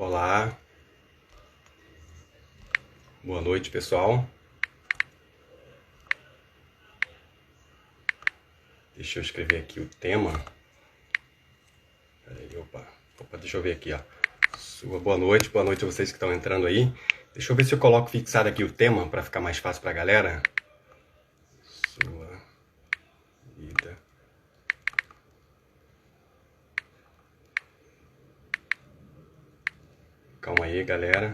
Olá, boa noite pessoal. Deixa eu escrever aqui o tema. Peraí, opa, deixa eu ver aqui, ó. Boa noite a vocês que estão entrando aí. Deixa eu ver se eu coloco fixado aqui o tema para ficar mais fácil para a galera. Sua vida. Calma aí, galera.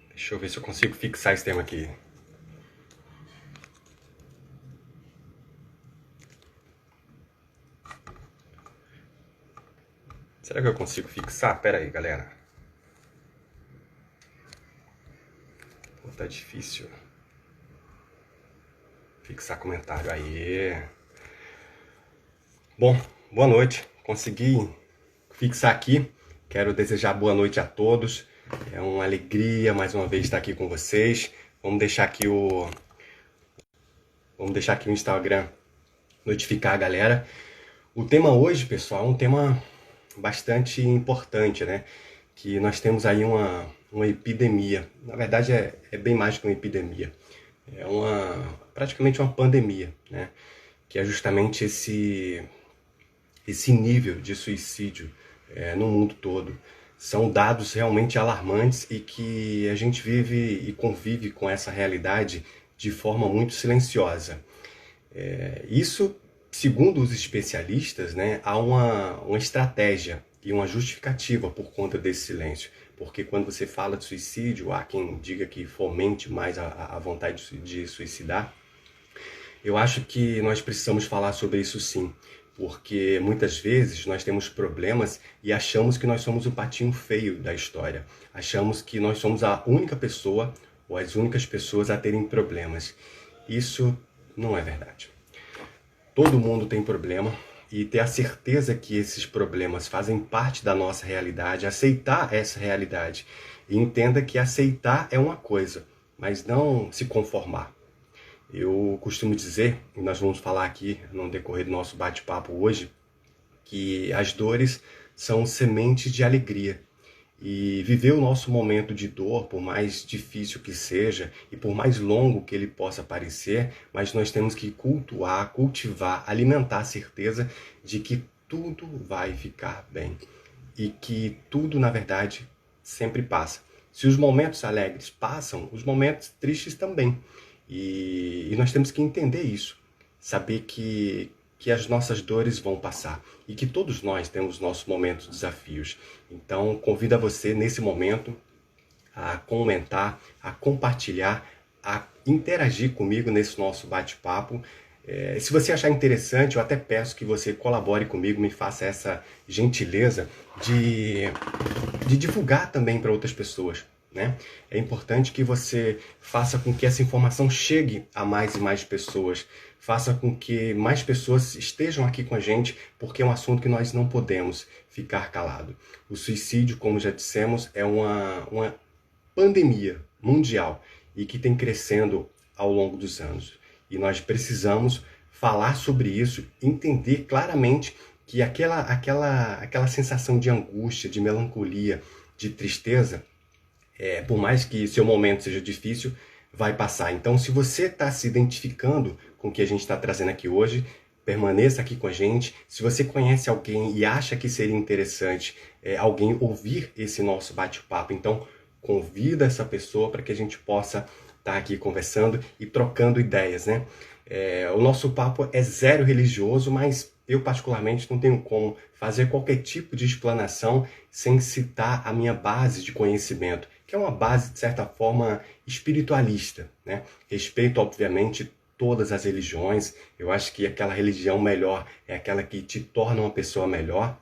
Deixa eu ver se eu consigo fixar esse tema aqui. Será que eu consigo fixar? Pera aí, galera. Pô, tá difícil. Fixar comentário. Aí. Bom, boa noite. Consegui fixar aqui. Quero desejar boa noite a todos. É uma alegria mais uma vez estar aqui com vocês. Vamos deixar aqui o Instagram notificar a galera. O tema hoje, pessoal, é um tema bastante importante, né? Que nós temos aí uma epidemia. Na verdade, é bem mais que uma epidemia. É praticamente uma pandemia, né? Que é justamente esse nível de suicídio no mundo todo. São dados realmente alarmantes e que a gente vive e convive com essa realidade de forma muito silenciosa. Isso, segundo os especialistas, né, há uma estratégia e uma justificativa por conta desse silêncio. Porque quando você fala de suicídio, há quem diga que fomente mais a vontade de suicidar. Eu acho que nós precisamos falar sobre isso sim, porque muitas vezes nós temos problemas e achamos que nós somos o patinho feio da história. Achamos que nós somos a única pessoa ou as únicas pessoas a terem problemas. Isso não é verdade. Todo mundo tem problema e ter a certeza que esses problemas fazem parte da nossa realidade, aceitar essa realidade e entenda que aceitar é uma coisa, mas não se conformar. Eu costumo dizer, e nós vamos falar aqui no decorrer do nosso bate-papo hoje, que as dores são sementes de alegria. E viver o nosso momento de dor, por mais difícil que seja e por mais longo que ele possa parecer, mas nós temos que cultuar, cultivar, alimentar a certeza de que tudo vai ficar bem. E que tudo, na verdade, sempre passa. Se os momentos alegres passam, os momentos tristes também. E nós temos que entender isso, saber que as nossas dores vão passar e que todos nós temos nossos momentos de desafios. Então, convido a você nesse momento a comentar, a compartilhar, a interagir comigo nesse nosso bate-papo. Se você achar interessante, eu até peço que você colabore comigo, me faça essa gentileza de divulgar também para outras pessoas. Né? É importante que você faça com que essa informação chegue a mais e mais pessoas, faça com que mais pessoas estejam aqui com a gente, porque é um assunto que nós não podemos ficar calado. O suicídio, como já dissemos, é uma pandemia mundial e que tem crescendo ao longo dos anos. E nós precisamos falar sobre isso, entender claramente que aquela sensação de angústia, de melancolia, de tristeza, por mais que seu momento seja difícil, vai passar. Então, se você está se identificando com o que a gente está trazendo aqui hoje, permaneça aqui com a gente. Se você conhece alguém e acha que seria interessante alguém ouvir esse nosso bate-papo, então convida essa pessoa para que a gente possa estar aqui conversando e trocando ideias, né? O nosso papo é zero religioso, mas eu particularmente não tenho como fazer qualquer tipo de explanação sem citar a minha base de conhecimento, que é uma base, de certa forma, espiritualista, né? Respeito, obviamente, todas as religiões. Eu acho que aquela religião melhor é aquela que te torna uma pessoa melhor.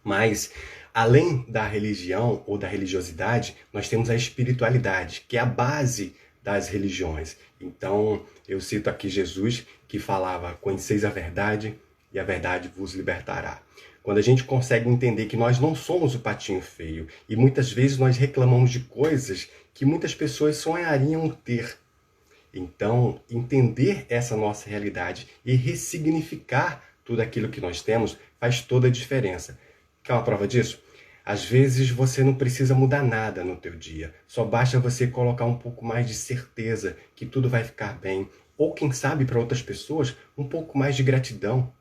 Mas, além da religião ou da religiosidade, nós temos a espiritualidade, que é a base das religiões. Então, eu cito aqui Jesus, que falava: conheceis a verdade e a verdade vos libertará. Quando a gente consegue entender que nós não somos o patinho feio e muitas vezes nós reclamamos de coisas que muitas pessoas sonhariam ter. Então, entender essa nossa realidade e ressignificar tudo aquilo que nós temos faz toda a diferença. Quer uma prova disso? Às vezes você não precisa mudar nada no teu dia, só basta você colocar um pouco mais de certeza que tudo vai ficar bem, ou quem sabe para outras pessoas um pouco mais de gratidão.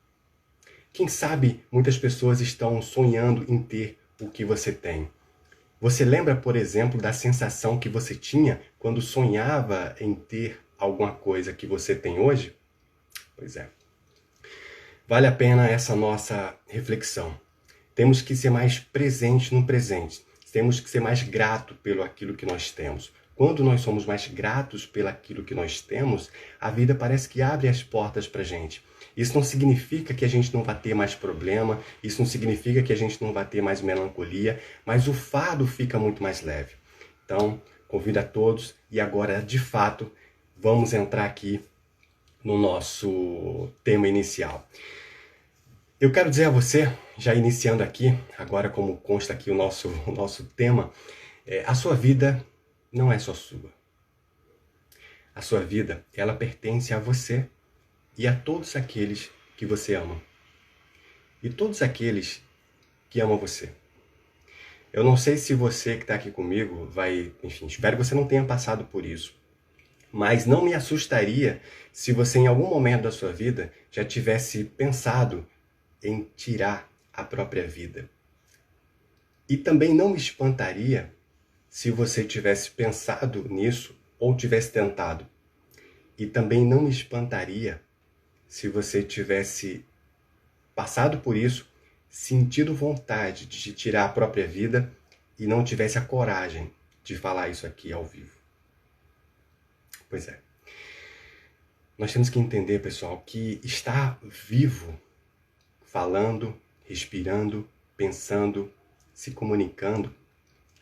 Quem sabe muitas pessoas estão sonhando em ter o que você tem. Você lembra, por exemplo, da sensação que você tinha quando sonhava em ter alguma coisa que você tem hoje? Pois é. Vale a pena essa nossa reflexão. Temos que ser mais presentes no presente. Temos que ser mais grato pelo aquilo que nós temos. Quando nós somos mais gratos pelo aquilo que nós temos, a vida parece que abre as portas para a gente. Isso não significa que a gente não vai ter mais problema, isso não significa que a gente não vai ter mais melancolia, mas o fardo fica muito mais leve. Então, convido a todos e agora, de fato, vamos entrar aqui no nosso tema inicial. Eu quero dizer a você, já iniciando aqui, agora como consta aqui o nosso tema, a sua vida não é só sua. A sua vida, ela pertence a você e a todos aqueles que você ama. E todos aqueles que amam você. Eu não sei se você que está aqui comigo vai, enfim, espero que você não tenha passado por isso. Mas não me assustaria se você em algum momento da sua vida já tivesse pensado em tirar a própria vida. E também não me espantaria se você tivesse pensado nisso ou tivesse tentado. E também não me espantaria se você tivesse passado por isso, sentido vontade de tirar a própria vida e não tivesse a coragem de falar isso aqui ao vivo. Pois é. Nós temos que entender, pessoal, que estar vivo, falando, respirando, pensando, se comunicando,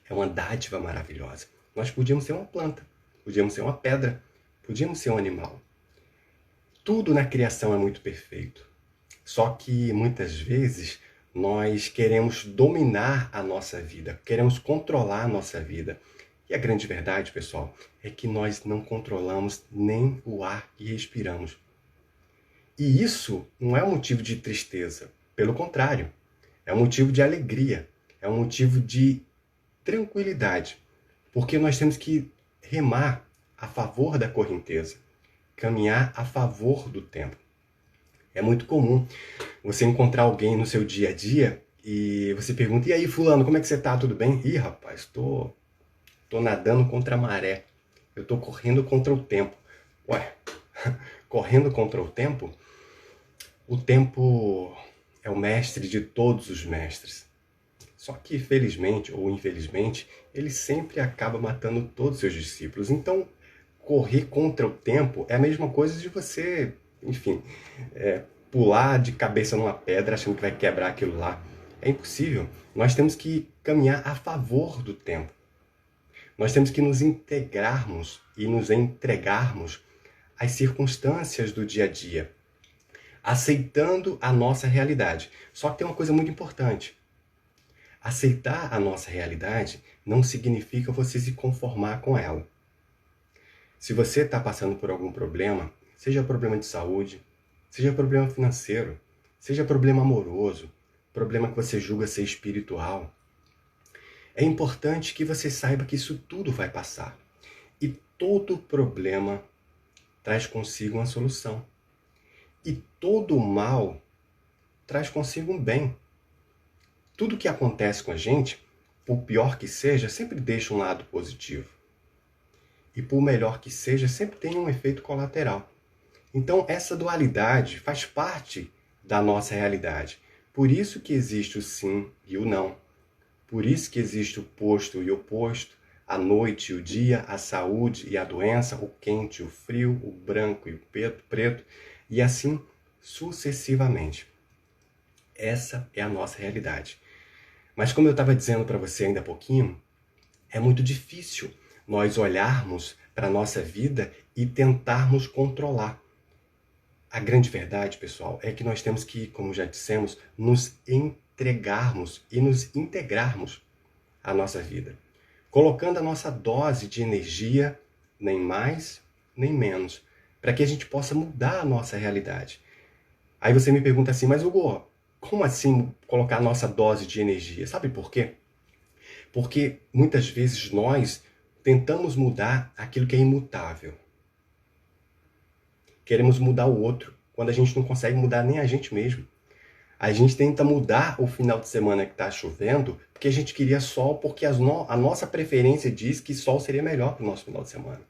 é uma dádiva maravilhosa. Nós podíamos ser uma planta, podíamos ser uma pedra, podíamos ser um animal. Tudo na criação é muito perfeito. Só que muitas vezes nós queremos dominar a nossa vida, queremos controlar a nossa vida. E a grande verdade, pessoal, é que nós não controlamos nem o ar que respiramos. E isso não é um motivo de tristeza. Pelo contrário, é um motivo de alegria, é um motivo de tranquilidade. Porque nós temos que remar a favor da correnteza, caminhar a favor do tempo. É muito comum você encontrar alguém no seu dia a dia e você pergunta: e aí, fulano, como é que você tá? Tudo bem? Ih, rapaz, tô nadando contra a maré. Eu tô correndo contra o tempo. Ué, correndo contra o tempo? O tempo é o mestre de todos os mestres. Só que, felizmente ou infelizmente, ele sempre acaba matando todos os seus discípulos. Então, correr contra o tempo é a mesma coisa de você, enfim, pular de cabeça numa pedra achando que vai quebrar aquilo lá. É impossível. Nós temos que caminhar a favor do tempo. Nós temos que nos integrarmos e nos entregarmos às circunstâncias do dia a dia, aceitando a nossa realidade. Só que tem uma coisa muito importante. Aceitar a nossa realidade não significa você se conformar com ela. Se você está passando por algum problema, seja problema de saúde, seja problema financeiro, seja problema amoroso, problema que você julga ser espiritual, é importante que você saiba que isso tudo vai passar. E todo problema traz consigo uma solução. E todo mal traz consigo um bem. Tudo que acontece com a gente, por pior que seja, sempre deixa um lado positivo. E por melhor que seja, sempre tem um efeito colateral. Então, essa dualidade faz parte da nossa realidade. Por isso que existe o sim e o não. Por isso que existe o posto e o oposto, a noite e o dia, a saúde e a doença, o quente e o frio, o branco e o preto, e assim sucessivamente. Essa é a nossa realidade. Mas como eu estava dizendo para você ainda há pouquinho, é muito difícil nós olharmos para a nossa vida e tentarmos controlar. A grande verdade, pessoal, é que nós temos que, como já dissemos, nos entregarmos e nos integrarmos à nossa vida, colocando a nossa dose de energia, nem mais, nem menos, para que a gente possa mudar a nossa realidade. Aí você me pergunta assim, mas Hugo, como assim colocar a nossa dose de energia? Sabe por quê? Porque muitas vezes nós tentamos mudar aquilo que é imutável. Queremos mudar o outro, quando a gente não consegue mudar nem a gente mesmo. A gente tenta mudar o final de semana que está chovendo, porque a gente queria sol, porque a nossa preferência diz que sol seria melhor para o nosso final de semana.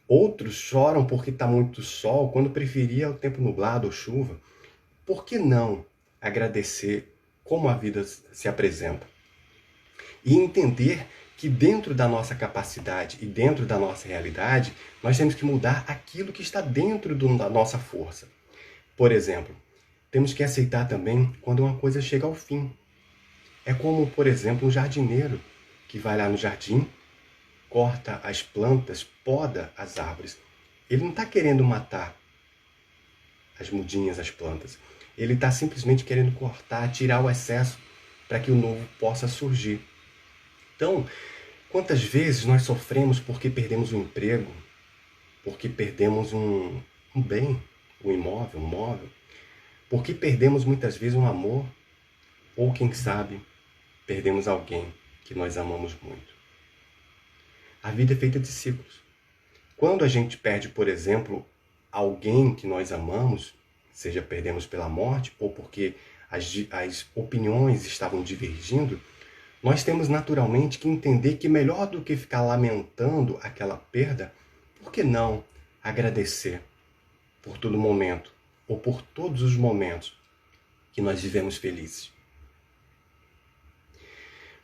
Outros choram porque está muito sol, quando preferia o tempo nublado ou chuva. Por que não agradecer como a vida se apresenta? E entender que dentro da nossa capacidade e dentro da nossa realidade, nós temos que mudar aquilo que está dentro da nossa força. Por exemplo, temos que aceitar também quando uma coisa chega ao fim. É como, por exemplo, um jardineiro que vai lá no jardim, corta as plantas, poda as árvores. Ele não está querendo matar as mudinhas, as plantas. Ele está simplesmente querendo cortar, tirar o excesso para que o novo possa surgir. Então, quantas vezes nós sofremos porque perdemos um emprego, porque perdemos um bem, um imóvel, um móvel, porque perdemos muitas vezes um amor, ou quem sabe, perdemos alguém que nós amamos muito. A vida é feita de ciclos. Quando a gente perde, por exemplo, alguém que nós amamos, seja perdemos pela morte ou porque as opiniões estavam divergindo, nós temos naturalmente que entender que melhor do que ficar lamentando aquela perda, por que não agradecer por todo momento, ou por todos os momentos que nós vivemos felizes?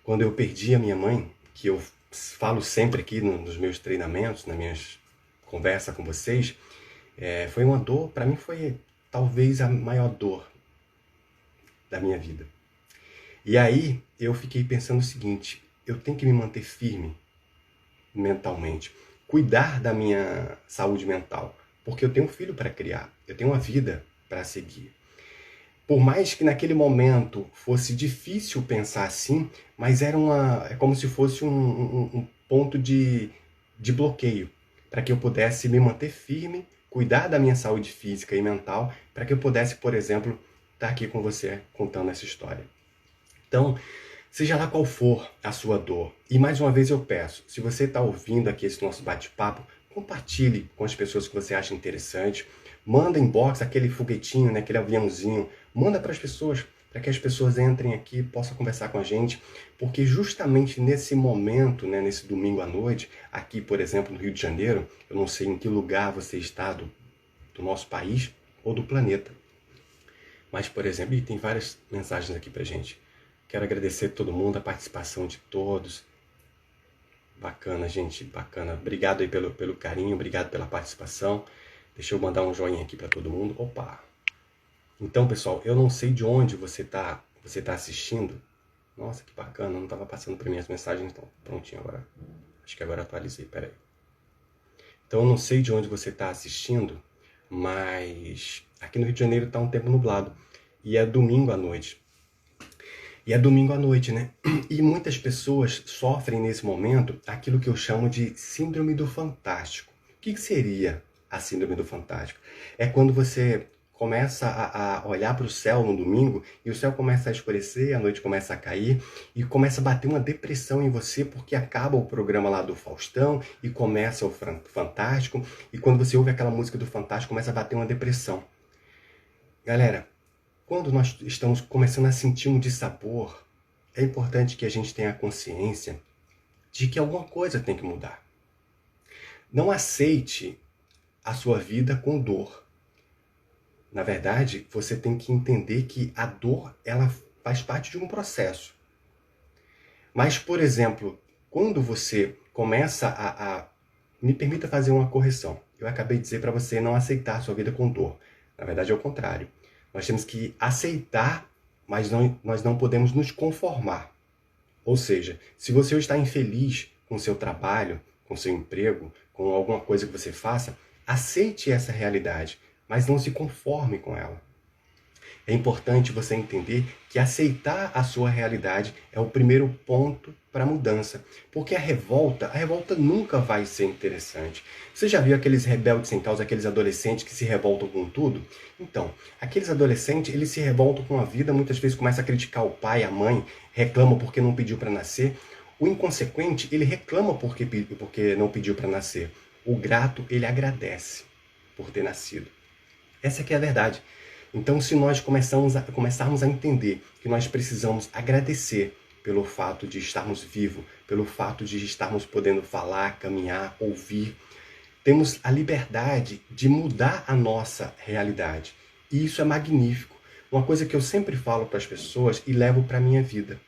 Quando eu perdi a minha mãe, que eu falo sempre aqui nos meus treinamentos, nas minhas conversas com vocês, foi uma dor, para mim foi talvez a maior dor da minha vida. E aí eu fiquei pensando o seguinte, eu tenho que me manter firme mentalmente, cuidar da minha saúde mental, porque eu tenho um filho para criar, eu tenho uma vida para seguir. Por mais que naquele momento fosse difícil pensar assim, mas é como se fosse um ponto de bloqueio, para que eu pudesse me manter firme, cuidar da minha saúde física e mental, para que eu pudesse, por exemplo, estar aqui com você contando essa história. Então, seja lá qual for a sua dor, e mais uma vez eu peço, se você está ouvindo aqui esse nosso bate-papo, compartilhe com as pessoas que você acha interessante, manda inbox, aquele foguetinho, né, aquele aviãozinho, manda para as pessoas, para que as pessoas entrem aqui, possam conversar com a gente, porque justamente nesse momento, né, nesse domingo à noite, aqui, por exemplo, no Rio de Janeiro, eu não sei em que lugar você está do nosso país ou do planeta, mas, por exemplo, e tem várias mensagens aqui pra gente. Quero agradecer a todo mundo, a participação de todos. Bacana, gente, bacana. Obrigado aí pelo carinho, obrigado pela participação. Deixa eu mandar um joinha aqui para todo mundo. Opa! Então, pessoal, eu não sei de onde você tá assistindo. Nossa, que bacana, não estava passando para mim as mensagens, então prontinho agora. Acho que agora atualizei, peraí. Então, eu não sei de onde você está assistindo, mas aqui no Rio de Janeiro está um tempo nublado. E é domingo à noite. E é domingo à noite, né? E muitas pessoas sofrem nesse momento aquilo que eu chamo de síndrome do fantástico. O que seria a síndrome do fantástico? É quando você começa a olhar para o céu no domingo e o céu começa a escurecer, a noite começa a cair e começa a bater uma depressão em você porque acaba o programa lá do Faustão e começa o Fantástico, e quando você ouve aquela música do Fantástico começa a bater uma depressão. Galera, quando nós estamos começando a sentir um dissabor, é importante que a gente tenha consciência de que alguma coisa tem que mudar. Não aceite a sua vida com dor. Na verdade, você tem que entender que a dor, ela faz parte de um processo. Mas, por exemplo, quando você começa me permita fazer uma correção. Eu acabei de dizer para você não aceitar a sua vida com dor. Na verdade, é o contrário. Nós temos que aceitar, mas nós não podemos nos conformar. Ou seja, se você está infeliz com o seu trabalho, com o seu emprego, com alguma coisa que você faça, aceite essa realidade, mas não se conforme com ela. É importante você entender que aceitar a sua realidade é o primeiro ponto para a mudança. Porque a revolta nunca vai ser interessante. Você já viu aqueles rebeldes sem causa, aqueles adolescentes que se revoltam com tudo? Então, aqueles adolescentes, eles se revoltam com a vida, muitas vezes começam a criticar o pai, a mãe, reclamam porque não pediu para nascer. O inconsequente, ele reclama porque não pediu para nascer. O grato, ele agradece por ter nascido. Essa que é a verdade. Então, se nós começarmos a entender que nós precisamos agradecer pelo fato de estarmos vivos, pelo fato de estarmos podendo falar, caminhar, ouvir, temos a liberdade de mudar a nossa realidade. E isso é magnífico. Uma coisa que eu sempre falo para as pessoas e levo para a minha vida.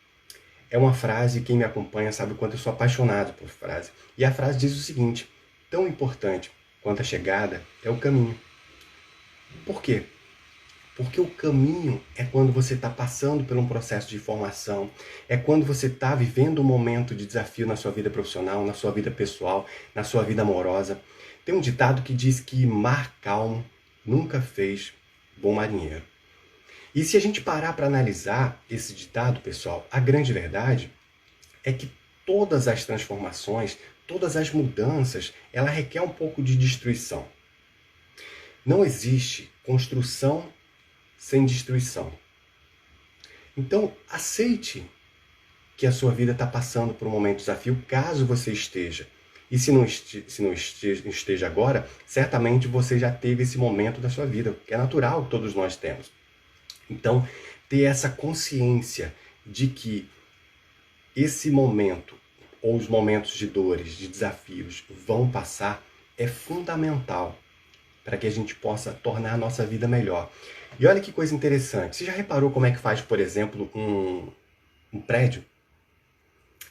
É uma frase, quem me acompanha sabe o quanto eu sou apaixonado por frase. E a frase diz o seguinte: tão importante quanto a chegada é o caminho. Por quê? Porque o caminho é quando você está passando por um processo de formação, é quando você está vivendo um momento de desafio na sua vida profissional, na sua vida pessoal, na sua vida amorosa. Tem um ditado que diz que mar calmo nunca fez bom marinheiro. E se a gente parar para analisar esse ditado, pessoal, a grande verdade é que todas as transformações, todas as mudanças, ela requer um pouco de destruição. Não existe construção sem destruição. Então, aceite que a sua vida está passando por um momento de desafio, caso você esteja. E se não esteja agora, certamente você já teve esse momento da sua vida, que é natural, todos nós temos. Então, ter essa consciência de que esse momento, ou os momentos de dores, de desafios, vão passar, é fundamental para que a gente possa tornar a nossa vida melhor. E olha que coisa interessante. Você já reparou como é que faz, por exemplo, um prédio?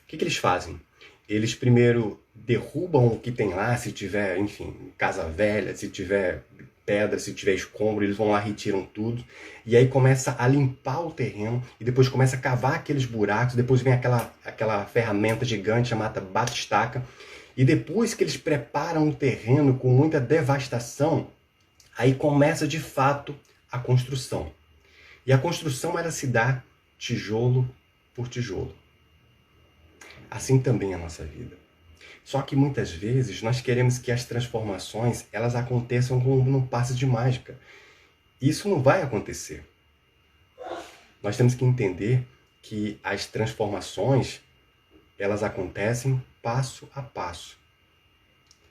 O que eles fazem? Eles primeiro derrubam o que tem lá, se tiver, enfim, casa velha, se tiver pedra, se tiver escombro, eles vão lá, retiram tudo. E aí começa a limpar o terreno, e depois começa a cavar aqueles buracos, depois vem aquela ferramenta gigante chamada batistaca. E depois que eles preparam o terreno com muita devastação, aí começa de fato a construção. E a construção ela se dá tijolo por tijolo. Assim também é a nossa vida. Só que muitas vezes nós queremos que as transformações elas aconteçam como num passe de mágica. Isso não vai acontecer. Nós temos que entender que as transformações elas acontecem passo a passo.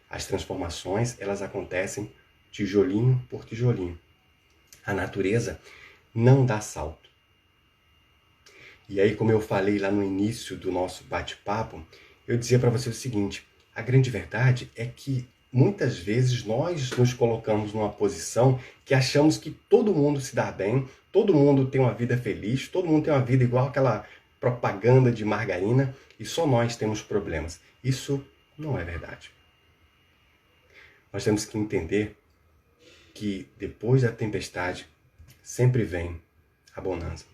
As transformações elas acontecem tijolinho por tijolinho. A natureza não dá salto. E aí, como eu falei lá no início do nosso bate-papo, eu dizia para você o seguinte: a grande verdade é que muitas vezes nós nos colocamos numa posição que achamos que todo mundo se dá bem, todo mundo tem uma vida feliz, todo mundo tem uma vida igual aquela propaganda de margarina e só nós temos problemas. Isso não é verdade. Nós temos que entender que depois da tempestade sempre vem a bonança.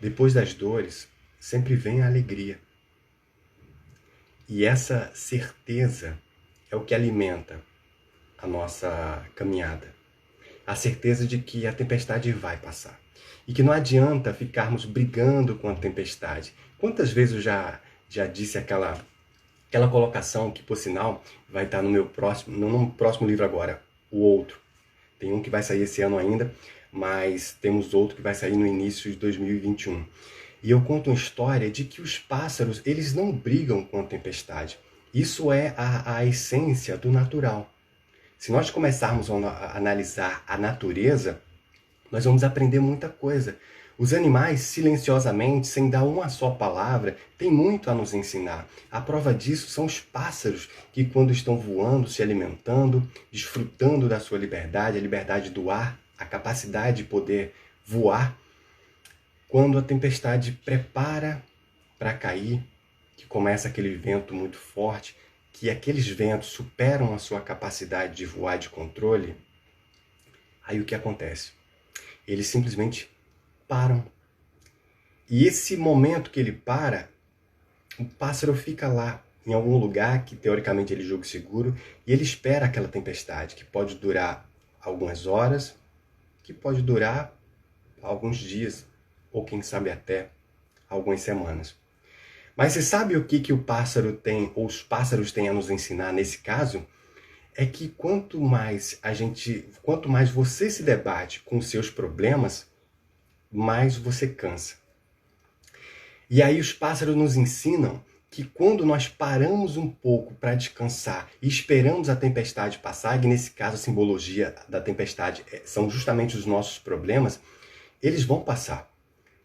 Depois das dores, sempre vem a alegria. E essa certeza é o que alimenta a nossa caminhada. A certeza de que a tempestade vai passar. E que não adianta ficarmos brigando com a tempestade. Quantas vezes eu já disse aquela colocação que, por sinal, vai estar no meu próximo livro agora, O Outro. Tem um que vai sair esse ano ainda, mas temos outro que vai sair no início de 2021. E eu conto uma história de que os pássaros, eles não brigam com a tempestade. Isso é a essência do natural. Se nós começarmos a analisar a natureza, nós vamos aprender muita coisa. Os animais, silenciosamente, sem dar uma só palavra, têm muito a nos ensinar. A prova disso são os pássaros, que quando estão voando, se alimentando, desfrutando da sua liberdade, a liberdade do ar, a capacidade de poder voar, quando a tempestade prepara para cair, que começa aquele vento muito forte, que aqueles ventos superam a sua capacidade de voar, de controle, aí o que acontece? Eles simplesmente param. E esse momento que ele para, o pássaro fica lá, em algum lugar que teoricamente ele julga seguro, e ele espera aquela tempestade, que pode durar algumas horas, que pode durar alguns dias, ou quem sabe até algumas semanas. Mas você sabe o que o pássaro tem, ou os pássaros têm a nos ensinar nesse caso? É que quanto mais você se debate com os seus problemas, mais você cansa. E aí os pássaros nos ensinam que quando nós paramos um pouco para descansar e esperamos a tempestade passar, e nesse caso a simbologia da tempestade são justamente os nossos problemas, eles vão passar.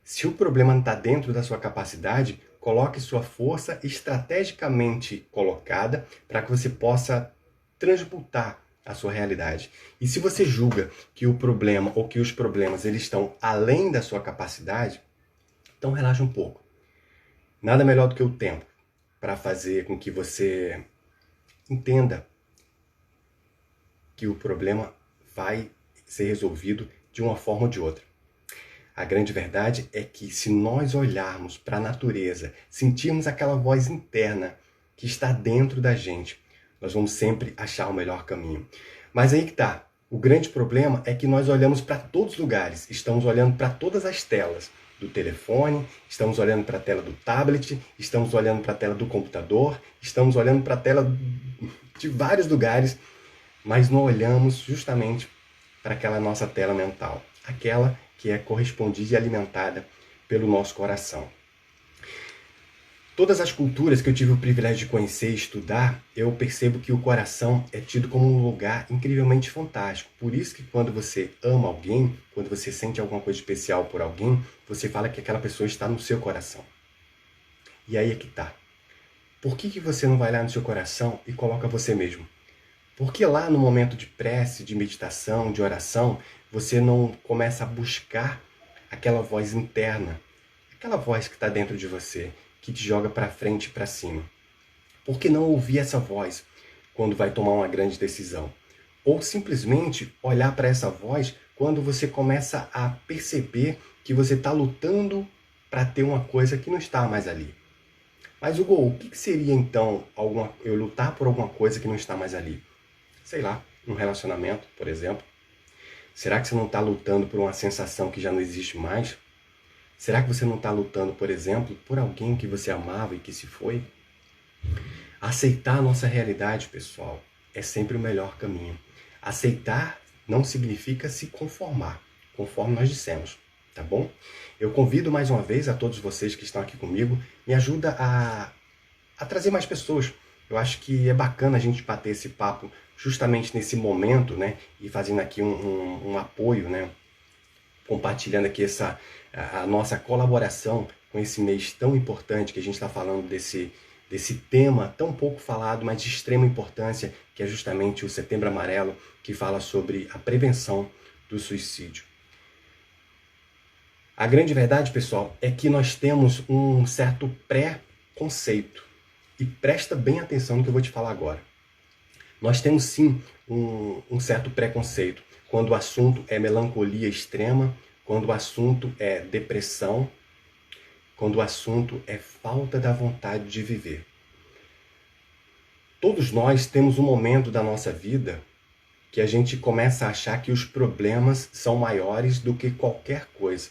Se o problema não está dentro da sua capacidade, coloque sua força estrategicamente colocada para que você possa transmutar a sua realidade. E se você julga que o problema ou que os problemas eles estão além da sua capacidade, então relaxa um pouco. Nada melhor do que o tempo para fazer com que você entenda que o problema vai ser resolvido de uma forma ou de outra. A grande verdade é que se nós olharmos para a natureza, sentirmos aquela voz interna que está dentro da gente, nós vamos sempre achar o melhor caminho. Mas aí que está. O grande problema é que nós olhamos para todos os lugares, estamos olhando para todas as telas do telefone, estamos olhando para a tela do tablet, estamos olhando para a tela do computador, estamos olhando para a tela de vários lugares, mas não olhamos justamente para aquela nossa tela mental, aquela que é correspondida e alimentada pelo nosso coração. Todas as culturas que eu tive o privilégio de conhecer e estudar, eu percebo que o coração é tido como um lugar incrivelmente fantástico. Por isso que quando você ama alguém, quando você sente alguma coisa especial por alguém, você fala que aquela pessoa está no seu coração. E aí é que tá. Por que você não vai lá no seu coração e coloca você mesmo? Por que lá no momento de prece, de meditação, de oração, você não começa a buscar aquela voz interna, aquela voz que está dentro de você, que te joga para frente e para cima? Por que não ouvir essa voz quando vai tomar uma grande decisão? Ou simplesmente olhar para essa voz quando você começa a perceber que você está lutando para ter uma coisa que não está mais ali. Mas Hugo, o que seria então eu lutar por alguma coisa que não está mais ali? Sei lá, um relacionamento, por exemplo. Será que você não está lutando por uma sensação que já não existe mais? Será que você não está lutando, por exemplo, por alguém que você amava e que se foi? Aceitar a nossa realidade, pessoal, é sempre o melhor caminho. Aceitar não significa se conformar, conforme nós dissemos, tá bom? Eu convido mais uma vez a todos vocês que estão aqui comigo, me ajuda a trazer mais pessoas. Eu acho que é bacana a gente bater esse papo justamente nesse momento, né? E fazendo aqui um apoio, né? Compartilhando aqui a nossa colaboração com esse mês tão importante que a gente está falando desse tema tão pouco falado, mas de extrema importância, que é justamente o Setembro Amarelo, que fala sobre a prevenção do suicídio. A grande verdade, pessoal, é que nós temos um certo pré-conceito. E presta bem atenção no que eu vou te falar agora. Nós temos sim um certo preconceito quando o assunto é melancolia extrema, quando o assunto é depressão, quando o assunto é falta da vontade de viver. Todos nós temos um momento da nossa vida que a gente começa a achar que os problemas são maiores do que qualquer coisa.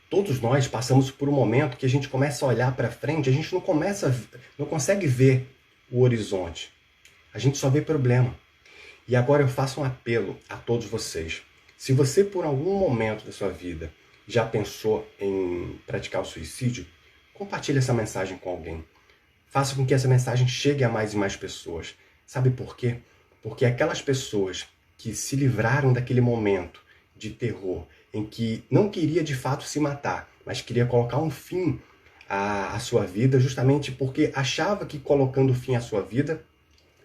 Todos nós passamos por um momento que a gente começa a olhar para frente, a gente não consegue ver o horizonte. A gente só vê problema. E agora eu faço um apelo a todos vocês. Se você por algum momento da sua vida já pensou em praticar o suicídio, compartilhe essa mensagem com alguém. Faça com que essa mensagem chegue a mais e mais pessoas. Sabe por quê? Porque aquelas pessoas que se livraram daquele momento de terror, em que não queria de fato se matar, mas queria colocar um fim à sua vida, justamente porque achava que colocando fim à sua vida,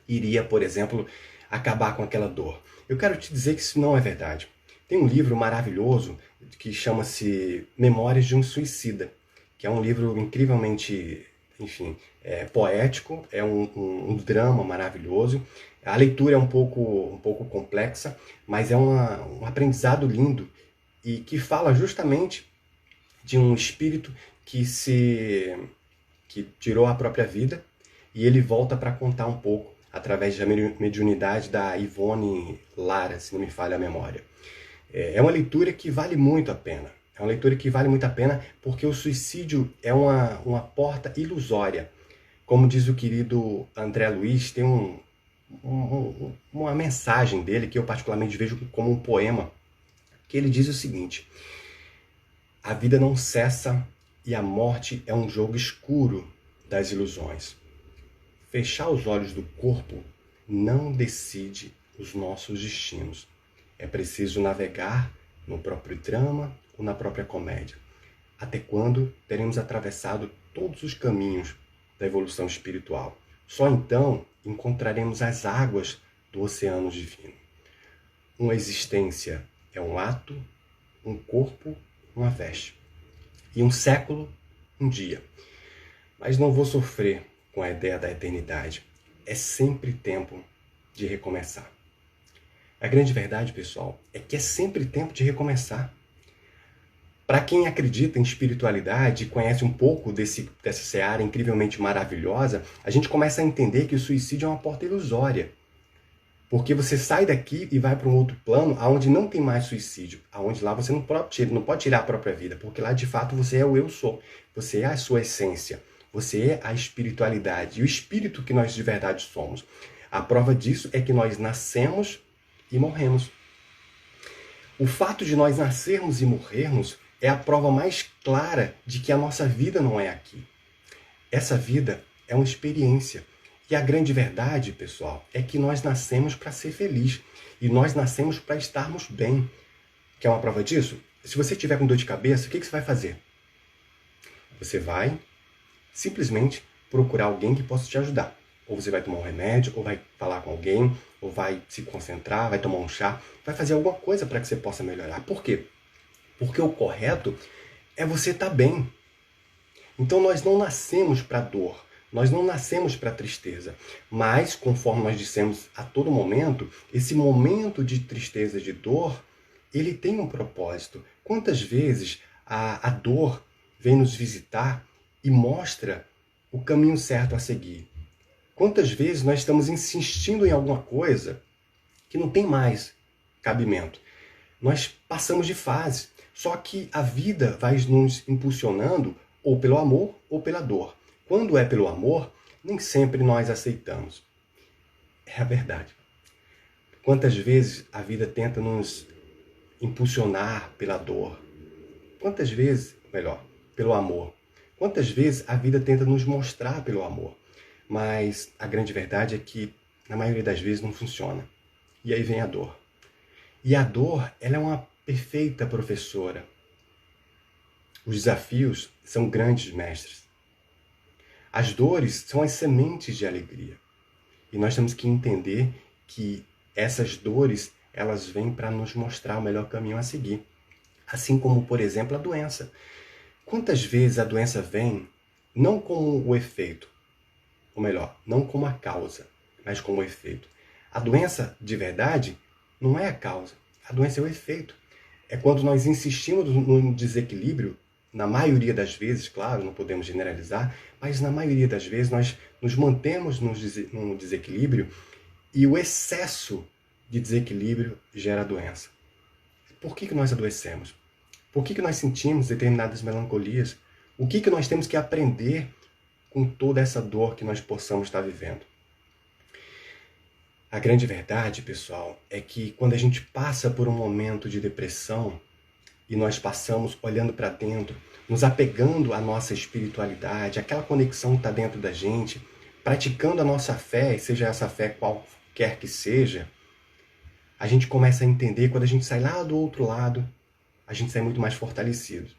iria, por exemplo, acabar com aquela dor. Eu quero te dizer que isso não é verdade. Tem um livro maravilhoso que chama-se Memórias de um Suicida, que é um livro incrivelmente, enfim, poético, é um drama maravilhoso. A leitura é um pouco complexa, mas é um aprendizado lindo e que fala justamente de um espírito que tirou a própria vida e ele volta para contar um pouco através da mediunidade da Ivone Lara, se não me falha a memória. É uma leitura que vale muito a pena. É uma leitura que vale muito a pena porque o suicídio é uma porta ilusória. Como diz o querido André Luiz, tem uma mensagem dele que eu particularmente vejo como um poema, que ele diz o seguinte: a vida não cessa e a morte é um jogo escuro das ilusões. Fechar os olhos do corpo não decide os nossos destinos. É preciso navegar no próprio drama ou na própria comédia. Até quando teremos atravessado todos os caminhos da evolução espiritual? Só então encontraremos as águas do oceano divino. Uma existência é um ato, um corpo, uma veste. E um século, um dia. Mas não vou sofrer com a ideia da eternidade. É sempre tempo de recomeçar. A grande verdade, pessoal, é que é sempre tempo de recomeçar. Para quem acredita em espiritualidade e conhece um pouco dessa seara incrivelmente maravilhosa, a gente começa a entender que o suicídio é uma porta ilusória. Porque você sai daqui e vai para um outro plano onde não tem mais suicídio, onde lá você não pode tirar a própria vida, porque lá de fato você é o eu sou, você é a sua essência, você é a espiritualidade e o espírito que nós de verdade somos. A prova disso é que nós nascemos e morremos. O fato de nós nascermos e morrermos é a prova mais clara de que a nossa vida não é aqui. Essa vida é uma experiência. E a grande verdade, pessoal, é que nós nascemos para ser feliz. E nós nascemos para estarmos bem. Quer uma prova disso? Se você tiver com dor de cabeça, o que você vai fazer? Você vai simplesmente procurar alguém que possa te ajudar. Ou você vai tomar um remédio, ou vai falar com alguém, ou vai se concentrar, vai tomar um chá, vai fazer alguma coisa para que você possa melhorar. Por quê? Porque o correto é você estar bem. Então nós não nascemos para dor, nós não nascemos para tristeza, mas conforme nós dissemos a todo momento, esse momento de tristeza, de dor, ele tem um propósito. Quantas vezes a dor vem nos visitar e mostra o caminho certo a seguir? Quantas vezes nós estamos insistindo em alguma coisa que não tem mais cabimento? Nós passamos de fase, só que a vida vai nos impulsionando ou pelo amor ou pela dor. Quando é pelo amor, nem sempre nós aceitamos. É a verdade. Quantas vezes a vida tenta nos impulsionar pela dor? Quantas vezes, melhor, pelo amor? Quantas vezes a vida tenta nos mostrar pelo amor? Mas a grande verdade é que, na maioria das vezes, não funciona. E aí vem a dor. E a dor, ela é uma perfeita professora. Os desafios são grandes mestres. As dores são as sementes de alegria. E nós temos que entender que essas dores, elas vêm para nos mostrar o melhor caminho a seguir. Assim como, por exemplo, a doença. Quantas vezes a doença vem não como o efeito, ou melhor, não como a causa, mas como o efeito. A doença, de verdade, não é a causa. A doença é o efeito. É quando nós insistimos no desequilíbrio, na maioria das vezes, claro, não podemos generalizar, mas na maioria das vezes nós nos mantemos num desequilíbrio e o excesso de desequilíbrio gera doença. Por que nós adoecemos? Por que nós sentimos determinadas melancolias? O que nós temos que aprender com toda essa dor que nós possamos estar vivendo? A grande verdade, pessoal, é que quando a gente passa por um momento de depressão e nós passamos olhando para dentro, nos apegando à nossa espiritualidade, aquela conexão que está dentro da gente, praticando a nossa fé, seja essa fé qualquer que seja, a gente começa a entender, quando a gente sai lá do outro lado, a gente sai muito mais fortalecido.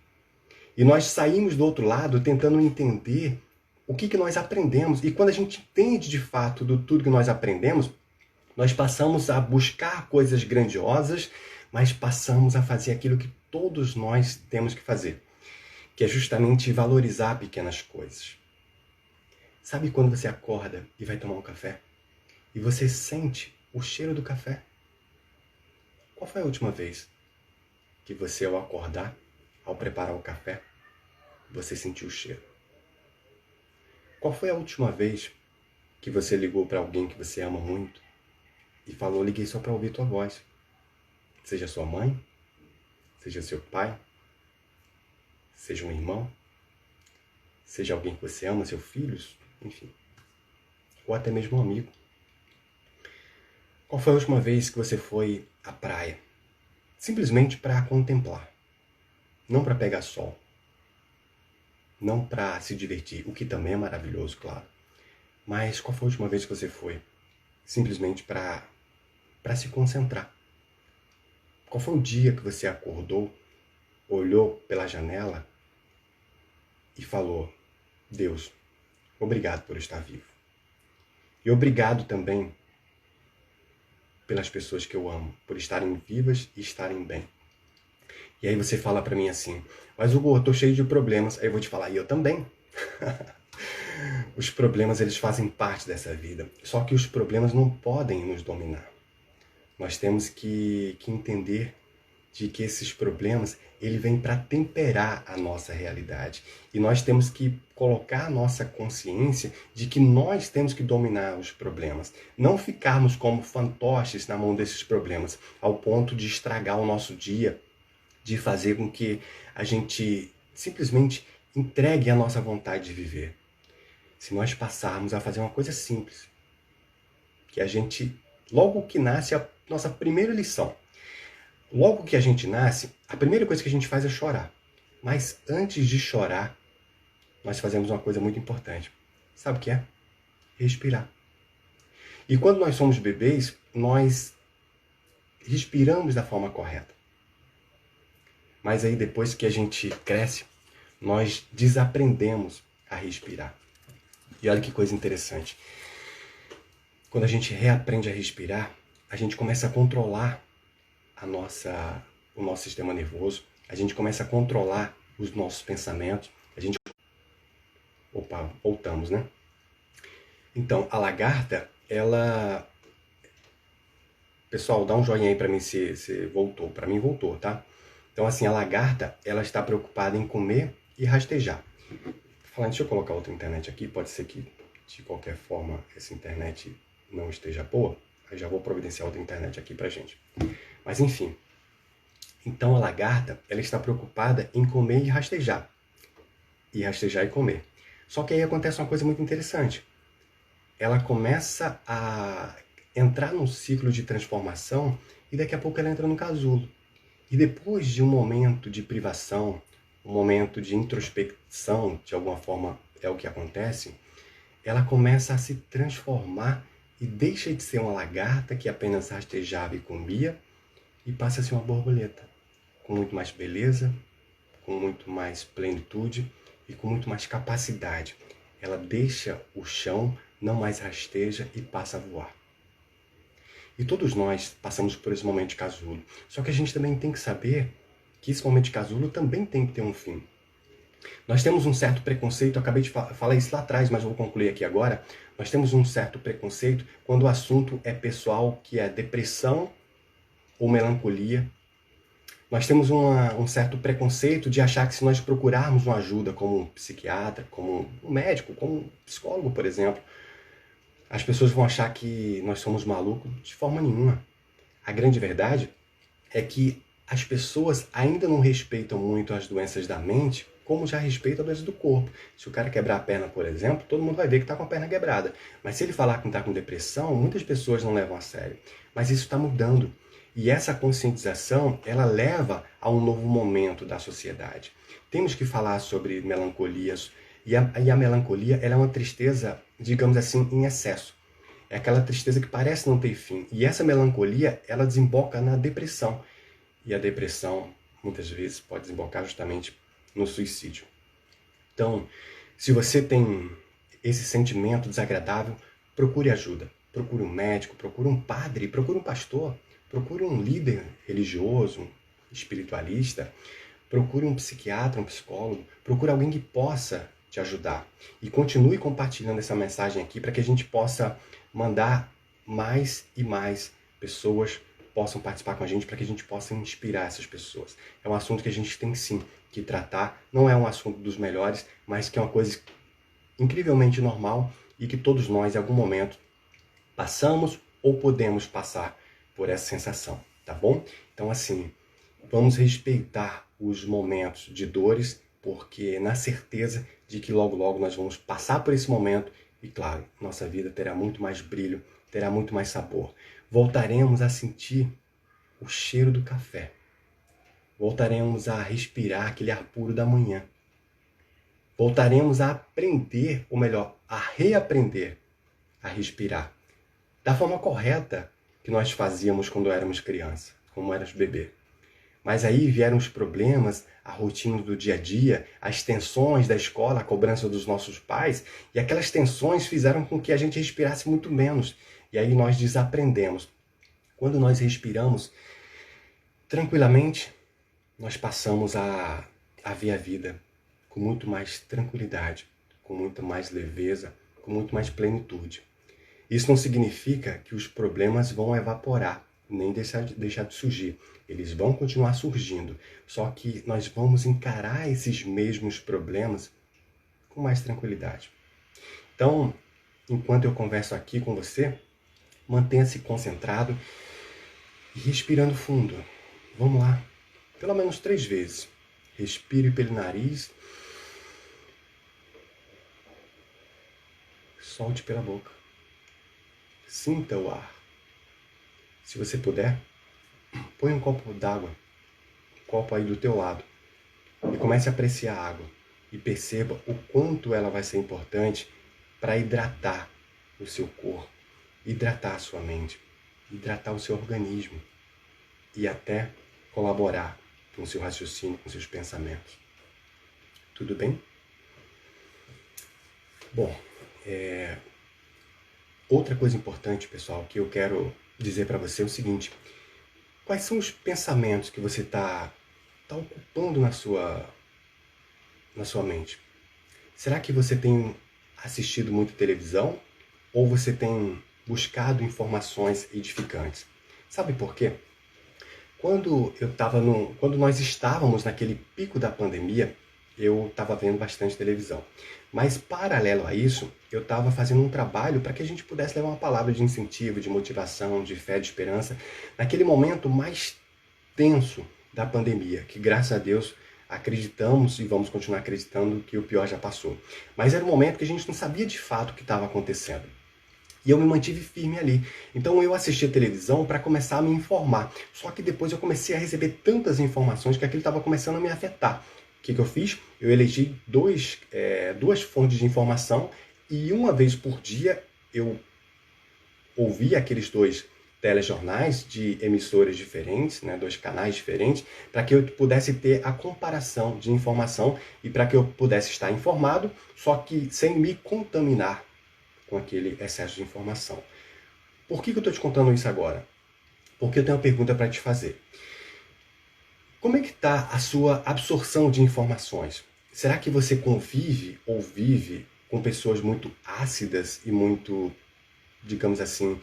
E nós saímos do outro lado tentando entender o que nós aprendemos. E quando a gente entende de fato do tudo que nós aprendemos, nós passamos a buscar coisas grandiosas, mas passamos a fazer aquilo que todos nós temos que fazer, que é justamente valorizar pequenas coisas. Sabe quando você acorda e vai tomar um café? E você sente o cheiro do café? Qual foi a última vez que você, ao acordar, ao preparar o café, você sentiu o cheiro? Qual foi a última vez que você ligou para alguém que você ama muito e falou, liguei só para ouvir tua voz? Seja sua mãe, seja seu pai, seja um irmão, seja alguém que você ama, seus filhos, enfim, ou até mesmo um amigo. Qual foi a última vez que você foi à praia? Simplesmente para contemplar, não para pegar sol, não para se divertir, o que também é maravilhoso, claro. Mas qual foi a última vez que você foi? Simplesmente para se concentrar. Qual foi o dia que você acordou, olhou pela janela e falou: Deus, obrigado por estar vivo. E obrigado também pelas pessoas que eu amo, por estarem vivas e estarem bem. E aí você fala pra mim assim: mas Hugo, eu tô cheio de problemas. Aí eu vou te falar: e eu também. Os problemas, eles fazem parte dessa vida. Só que os problemas não podem nos dominar. Nós temos que entender de que esses problemas, ele vem para temperar a nossa realidade. E nós temos que colocar a nossa consciência de que nós temos que dominar os problemas. Não ficarmos como fantoches na mão desses problemas, ao ponto de estragar o nosso dia, de fazer com que a gente simplesmente entregue a nossa vontade de viver. Se nós passarmos a fazer uma coisa simples, que a gente, logo que nasce, a nossa primeira lição. Logo que a gente nasce, a primeira coisa que a gente faz é chorar. Mas antes de chorar, nós fazemos uma coisa muito importante. Sabe o que é? Respirar. E quando nós somos bebês, nós respiramos da forma correta. Mas aí depois que a gente cresce, nós desaprendemos a respirar. E olha que coisa interessante. Quando a gente reaprende a respirar, a gente começa a controlar o nosso sistema nervoso, a gente começa a controlar os nossos pensamentos, Opa, voltamos, né? Então, a lagarta, ela... Pessoal, dá um joinha aí pra mim se voltou. Pra mim voltou, tá? Então, assim, a lagarta, ela está preocupada em comer e rastejar. Falando, deixa eu colocar outra internet aqui, pode ser que, de qualquer forma, essa internet não esteja boa. Aí já vou providenciar outra internet aqui pra gente. Mas, enfim. Então, a lagarta, ela está preocupada em comer e rastejar. E rastejar e comer. Só que aí acontece uma coisa muito interessante. Ela começa a entrar num ciclo de transformação e daqui a pouco ela entra no casulo. E depois de um momento de privação, um momento de introspecção, de alguma forma é o que acontece, ela começa a se transformar e deixa de ser uma lagarta que apenas rastejava e comia e passa a ser uma borboleta, com muito mais beleza, com muito mais plenitude e com muito mais capacidade. Ela deixa o chão, não mais rasteja e passa a voar. E todos nós passamos por esse momento de casulo. Só que a gente também tem que saber que esse momento de casulo também tem que ter um fim. Nós temos um certo preconceito, eu acabei de falar isso lá atrás, mas vou concluir aqui agora. Nós temos um certo preconceito quando o assunto é pessoal, que é depressão ou melancolia. Nós temos um certo preconceito de achar que se nós procurarmos uma ajuda como um psiquiatra, como um médico, como um psicólogo, por exemplo, as pessoas vão achar que nós somos malucos de forma nenhuma. A grande verdade é que as pessoas ainda não respeitam muito as doenças da mente, como já respeitam a doença do corpo. Se o cara quebrar a perna, por exemplo, todo mundo vai ver que está com a perna quebrada. Mas se ele falar que está com depressão, muitas pessoas não levam a sério. Mas isso está mudando. E essa conscientização, ela leva a um novo momento da sociedade. Temos que falar sobre melancolias. E a melancolia, ela é uma tristeza, digamos assim, em excesso. É aquela tristeza que parece não ter fim. E essa melancolia, ela desemboca na depressão. E a depressão, muitas vezes, pode desembocar justamente no suicídio. Então, se você tem esse sentimento desagradável, procure ajuda. Procure um médico, procure um padre, procure um pastor, procure um líder religioso, espiritualista, procure um psiquiatra, um psicólogo, procure alguém que possa te ajudar. E continue compartilhando essa mensagem aqui para que a gente possa mandar mais e mais pessoas possam participar com a gente, para que a gente possa inspirar essas pessoas. É um assunto que a gente tem sim que tratar, não é um assunto dos melhores, mas que é uma coisa incrivelmente normal e que todos nós, em algum momento, passamos ou podemos passar por essa sensação, tá bom? Então, assim, Vamos respeitar os momentos de dores, porque na certeza de que logo logo nós vamos passar por esse momento e, claro, nossa vida terá muito mais brilho, terá muito mais sabor. Voltaremos a sentir o cheiro do café. Voltaremos a respirar aquele ar puro da manhã. Voltaremos a aprender, ou melhor, a reaprender a respirar da forma correta que nós fazíamos quando éramos criança, como éramos bebê. Mas aí vieram os problemas, a rotina do dia a dia, as tensões da escola, a cobrança dos nossos pais, e aquelas tensões fizeram com que a gente respirasse muito menos. E aí nós desaprendemos. Quando nós respiramos tranquilamente, nós passamos a ver a vida com muito mais tranquilidade, com muito mais leveza, com muito mais plenitude. Isso não significa que os problemas vão evaporar, nem deixar de surgir. Eles vão continuar surgindo, só que nós vamos encarar esses mesmos problemas com mais tranquilidade. Então, enquanto eu converso aqui com você, mantenha-se concentrado e respirando fundo. Vamos lá, pelo menos 3 vezes. Respire pelo nariz, solte pela boca. Sinta o ar. Se você puder, põe um copo d'água, um copo aí do teu lado, e comece a apreciar a água. E perceba o quanto ela vai ser importante para hidratar o seu corpo, hidratar a sua mente, hidratar o seu organismo e até colaborar com o seu raciocínio, com seus pensamentos. Tudo bem? Bom, outra coisa importante, pessoal, que eu quero dizer para você é o seguinte: quais são os pensamentos que você está ocupando na sua mente? Será que você tem assistido muito televisão ou você tem buscado informações edificantes? Sabe por quê? Quando nós estávamos naquele pico da pandemia, eu estava vendo bastante televisão. Mas, paralelo a isso, eu estava fazendo um trabalho para que a gente pudesse levar uma palavra de incentivo, de motivação, de fé, de esperança, naquele momento mais tenso da pandemia, que graças a Deus acreditamos e vamos continuar acreditando que o pior já passou. Mas era um momento que a gente não sabia de fato o que estava acontecendo. E eu me mantive firme ali. Então eu assisti a televisão para começar a me informar. Só que depois eu comecei a receber tantas informações que aquilo estava começando a me afetar. O que eu fiz? Eu elegi duas fontes de informação e uma vez por dia eu ouvia aqueles 2 telejornais de emissoras diferentes, né, 2 canais diferentes, para que eu pudesse ter a comparação de informação e para que eu pudesse estar informado, só que sem me contaminar com aquele excesso de informação. Por que eu estou te contando isso agora? Porque eu tenho uma pergunta para te fazer. Como é que está a sua absorção de informações? Será que você convive ou vive com pessoas muito ácidas e muito, digamos assim,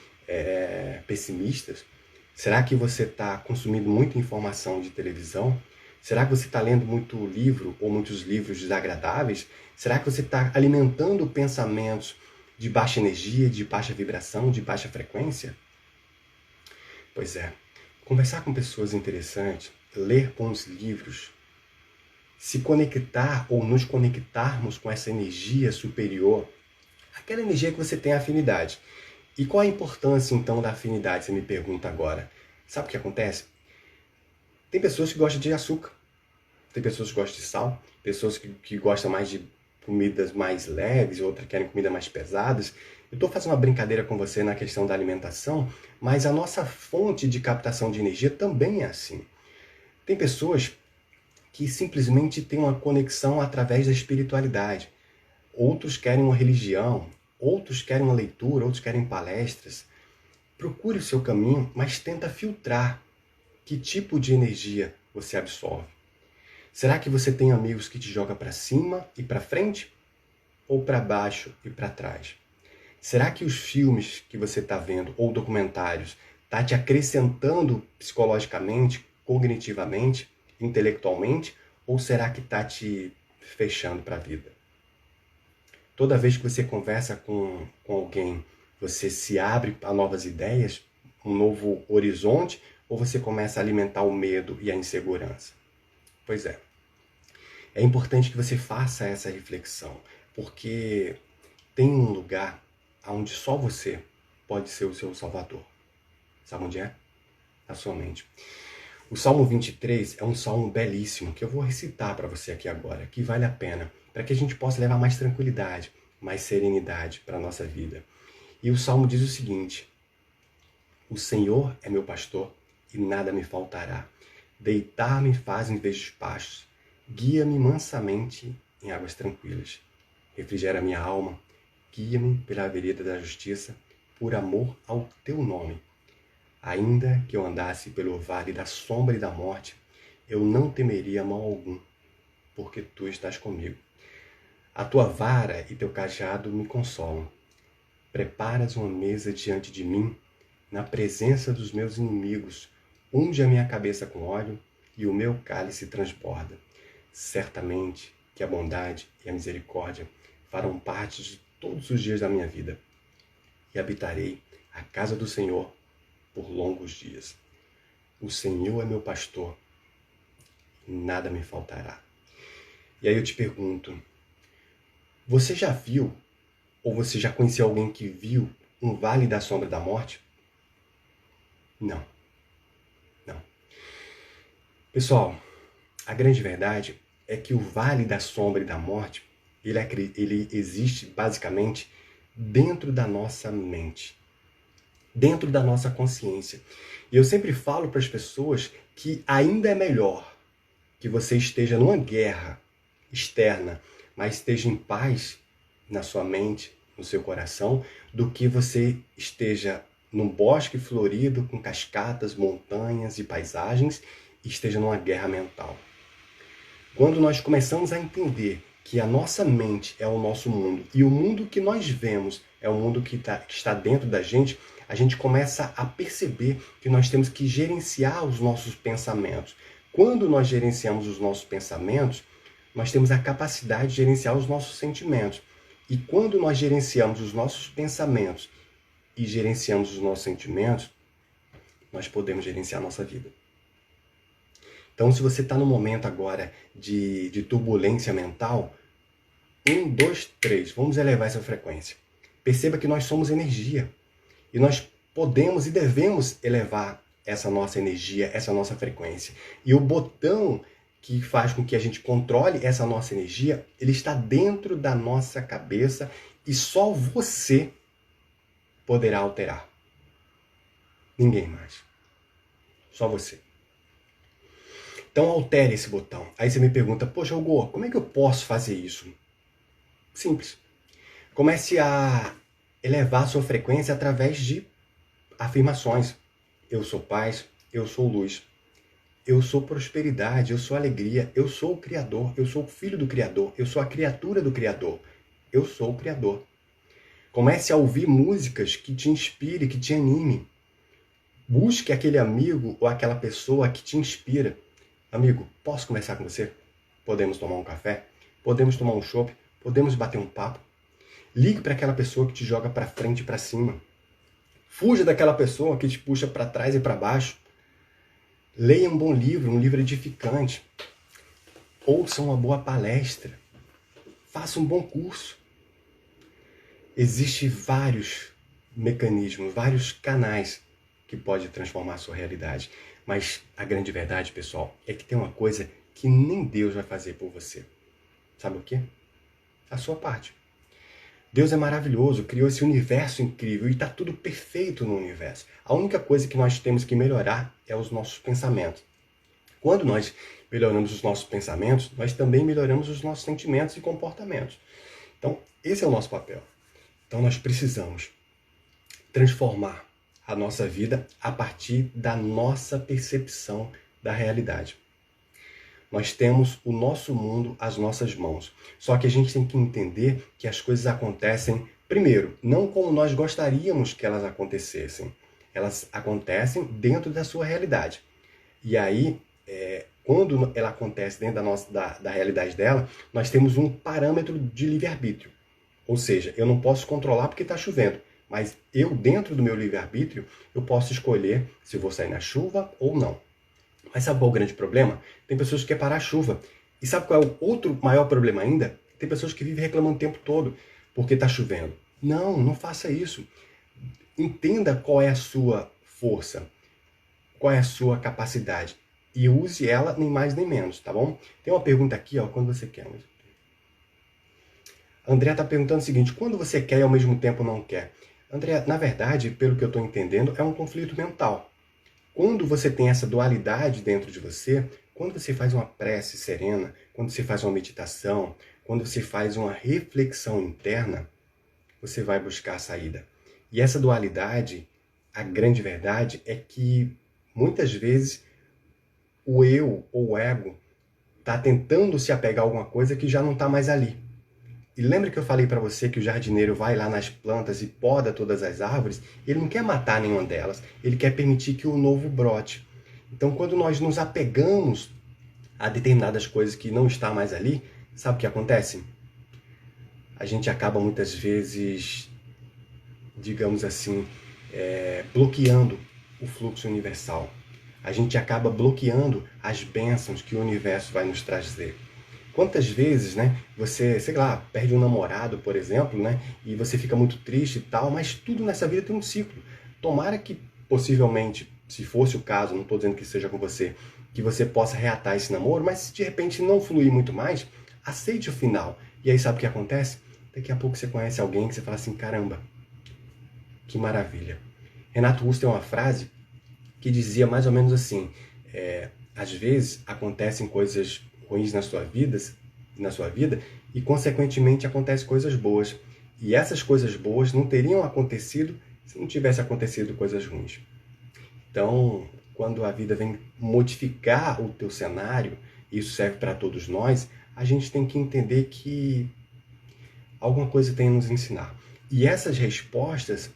pessimistas? Será que você está consumindo muita informação de televisão? Será que você está lendo muito livro ou muitos livros desagradáveis? Será que você está alimentando pensamentos de baixa energia, de baixa vibração, de baixa frequência? Pois é, conversar com pessoas interessantes, ler bons livros, se conectar ou nos conectarmos com essa energia superior, aquela energia que você tem afinidade. E qual a importância então da afinidade, você me pergunta agora? Sabe o que acontece? Tem pessoas que gostam de açúcar, tem pessoas que gostam de sal, pessoas que gostam mais de comidas mais leves, outras querem comidas mais pesadas. Eu estou fazendo uma brincadeira com você na questão da alimentação, mas a nossa fonte de captação de energia também é assim. Tem pessoas que simplesmente têm uma conexão através da espiritualidade. Outros querem uma religião, outros querem uma leitura, outros querem palestras. Procure o seu caminho, mas tenta filtrar que tipo de energia você absorve. Será que você tem amigos que te jogam para cima e para frente? Ou para baixo e para trás? Será que os filmes que você está vendo ou documentários tá te acrescentando psicologicamente, cognitivamente, intelectualmente? Ou será que está te fechando para a vida? Toda vez que você conversa com alguém, você se abre a novas ideias, um novo horizonte, ou você começa a alimentar o medo e a insegurança? Pois é. É importante que você faça essa reflexão, porque tem um lugar onde só você pode ser o seu salvador. Sabe onde é? Na sua mente. O Salmo 23 é um salmo belíssimo que eu vou recitar para você aqui agora, que vale a pena, para que a gente possa levar mais tranquilidade, mais serenidade para a nossa vida. E o salmo diz o seguinte: o Senhor é meu pastor e nada me faltará. Deitar-me faz em verdes pastos, guia-me mansamente em águas tranquilas. Refrigera minha alma, guia-me pela vereda da justiça, por amor ao teu nome. Ainda que eu andasse pelo vale da sombra e da morte, eu não temeria mal algum, porque tu estás comigo. A tua vara e teu cajado me consolam. Preparas uma mesa diante de mim, na presença dos meus inimigos. Unge a minha cabeça com óleo e o meu cálice transborda. Certamente que a bondade e a misericórdia farão parte de todos os dias da minha vida, e habitarei a casa do Senhor por longos dias. O Senhor é meu pastor, e nada me faltará. E aí eu te pergunto, você já viu, ou você já conheceu alguém que viu um vale da sombra da morte? Não. Não. Pessoal, a grande verdade é que o vale da sombra e da morte, ele existe basicamente dentro da nossa mente, dentro da nossa consciência. E eu sempre falo para as pessoas que ainda é melhor que você esteja numa guerra externa, mas esteja em paz na sua mente, no seu coração, do que você esteja num bosque florido com cascatas, montanhas e paisagens e esteja numa guerra mental. Quando nós começamos a entender que a nossa mente é o nosso mundo e o mundo que nós vemos é o mundo que está dentro da gente, a gente começa a perceber que nós temos que gerenciar os nossos pensamentos. Quando nós gerenciamos os nossos pensamentos, nós temos a capacidade de gerenciar os nossos sentimentos. E quando nós gerenciamos os nossos pensamentos e gerenciamos os nossos sentimentos, nós podemos gerenciar a nossa vida. Então, se você está no momento agora de turbulência mental, 1, 2, 3, vamos elevar essa frequência. Perceba que nós somos energia. E nós podemos e devemos elevar essa nossa energia, essa nossa frequência. E o botão que faz com que a gente controle essa nossa energia, ele está dentro da nossa cabeça e só você poderá alterar. Ninguém mais. Só você. Então altere esse botão. Aí você me pergunta, poxa, Hugo, como é que eu posso fazer isso? Simples. Comece a elevar a sua frequência através de afirmações. Eu sou paz, eu sou luz. Eu sou prosperidade, eu sou alegria, eu sou o Criador, eu sou o Filho do Criador, eu sou a criatura do Criador. Eu sou o Criador. Comece a ouvir músicas que te inspire, que te anime. Busque aquele amigo ou aquela pessoa que te inspira. Amigo, posso conversar com você? Podemos tomar um café? Podemos tomar um chopp? Podemos bater um papo? Ligue para aquela pessoa que te joga para frente e para cima. Fuja daquela pessoa que te puxa para trás e para baixo. Leia um bom livro, um livro edificante. Ouça uma boa palestra. Faça um bom curso. Existem vários mecanismos, vários canais que podem transformar a sua realidade. Mas a grande verdade, pessoal, é que tem uma coisa que nem Deus vai fazer por você. Sabe o quê? A sua parte. Deus é maravilhoso, criou esse universo incrível e está tudo perfeito no universo. A única coisa que nós temos que melhorar é os nossos pensamentos. Quando nós melhoramos os nossos pensamentos, nós também melhoramos os nossos sentimentos e comportamentos. Então, esse é o nosso papel. Então, nós precisamos transformar a nossa vida a partir da nossa percepção da realidade. Nós temos o nosso mundo às nossas mãos. Só que a gente tem que entender que as coisas acontecem, primeiro, não como nós gostaríamos que elas acontecessem. Elas acontecem dentro da sua realidade. E aí, quando ela acontece dentro da realidade dela, nós temos um parâmetro de livre-arbítrio. Ou seja, eu não posso controlar porque está chovendo, Mas eu, dentro do meu livre-arbítrio, eu posso escolher se vou sair na chuva ou não. Mas sabe qual é o grande problema? Tem pessoas que querem parar a chuva. E sabe qual é o outro maior problema ainda? Tem pessoas que vivem reclamando o tempo todo porque está chovendo. Não, não faça isso. Entenda qual é a sua força, qual é a sua capacidade. E use ela nem mais nem menos, tá bom? Tem uma pergunta aqui, ó, quando você quer. André está perguntando o seguinte, quando você quer e ao mesmo tempo não quer? André, na verdade, pelo que eu estou entendendo, é um conflito mental. Quando você tem essa dualidade dentro de você, quando você faz uma prece serena, quando você faz uma meditação, quando você faz uma reflexão interna, você vai buscar a saída. E essa dualidade, a grande verdade é que muitas vezes o eu ou o ego está tentando se apegar a alguma coisa que já não está mais ali. E lembra que eu falei para você que o jardineiro vai lá nas plantas e poda todas as árvores? Ele não quer matar nenhuma delas, ele quer permitir que o novo brote. Então, quando nós nos apegamos a determinadas coisas que não estão mais ali, sabe o que acontece? A gente acaba muitas vezes, digamos assim, bloqueando o fluxo universal. A gente acaba bloqueando as bênçãos que o universo vai nos trazer. Quantas vezes, né, você, sei lá, perde um namorado, por exemplo, né, e você fica muito triste e tal, mas tudo nessa vida tem um ciclo. Tomara que, possivelmente, se fosse o caso, não estou dizendo que seja com você, que você possa reatar esse namoro, mas se de repente não fluir muito mais, aceite o final. E aí sabe o que acontece? Daqui a pouco você conhece alguém que você fala assim, caramba, que maravilha. Renato Russo tem uma frase que dizia mais ou menos assim, às vezes acontecem coisas ruins na sua vida e consequentemente acontecem coisas boas. E essas coisas boas não teriam acontecido se não tivesse acontecido coisas ruins. Então, quando a vida vem modificar o teu cenário, isso serve para todos nós, a gente tem que entender que alguma coisa tem a nos ensinar. E essas respostas,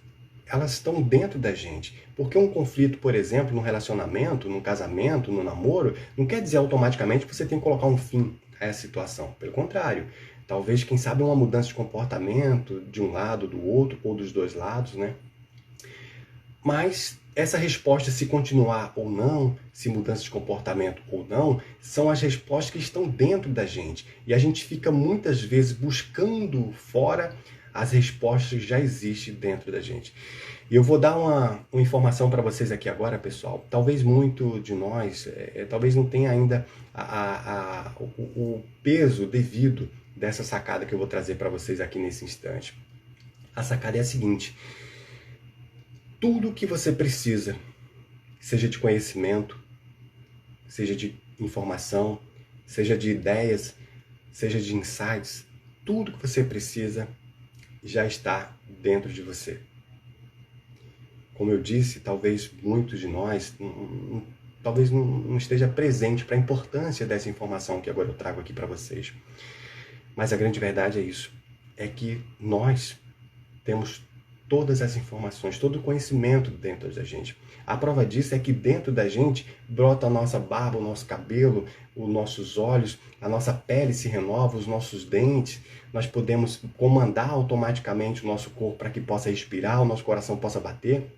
elas estão dentro da gente. Porque um conflito, por exemplo, no relacionamento, no casamento, no namoro, não quer dizer automaticamente que você tem que colocar um fim a essa situação. Pelo contrário, talvez, quem sabe, uma mudança de comportamento de um lado, do outro, ou dos dois lados, né? Mas essa resposta, se continuar ou não, se mudança de comportamento ou não, são as respostas que estão dentro da gente. E a gente fica muitas vezes buscando fora as respostas que já existem dentro da gente. E eu vou dar uma informação para vocês aqui agora, pessoal. Talvez muito de nós, talvez não tenha ainda o peso devido dessa sacada que eu vou trazer para vocês aqui nesse instante. A sacada é a seguinte: tudo que você precisa, seja de conhecimento, seja de informação, seja de ideias, seja de insights, tudo que você precisa já está dentro de você. Como eu disse, talvez muitos de nós talvez não esteja presente para a importância dessa informação que agora eu trago aqui para vocês. Mas a grande verdade é isso, é que nós temos todas as informações, todo o conhecimento dentro da gente. A prova disso é que dentro da gente brota a nossa barba, o nosso cabelo, os nossos olhos, a nossa pele se renova, os nossos dentes. Nós podemos comandar automaticamente o nosso corpo para que possa respirar, o nosso coração possa bater.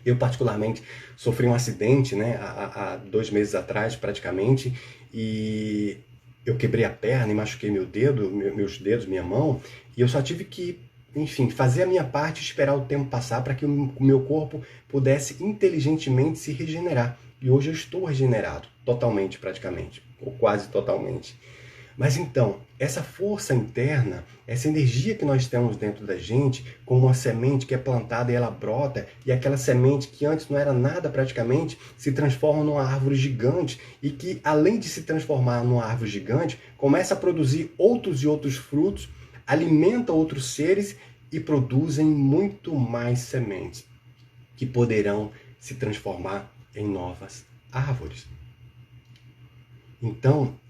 Eu, particularmente, sofri um acidente, né, há 2 meses atrás, praticamente, e eu quebrei a perna e machuquei meu dedo, meus dedos, minha mão, e eu só tive que, enfim, fazer a minha parte e esperar o tempo passar para que o meu corpo pudesse inteligentemente se regenerar. E hoje eu estou regenerado, totalmente, praticamente, ou quase totalmente. Mas então, essa força interna, essa energia que nós temos dentro da gente, como uma semente que é plantada e ela brota, e aquela semente que antes não era nada praticamente, se transforma numa árvore gigante, e que além de se transformar numa árvore gigante, começa a produzir outros e outros frutos, alimenta outros seres e produzem muito mais sementes, que poderão se transformar em novas árvores. Então,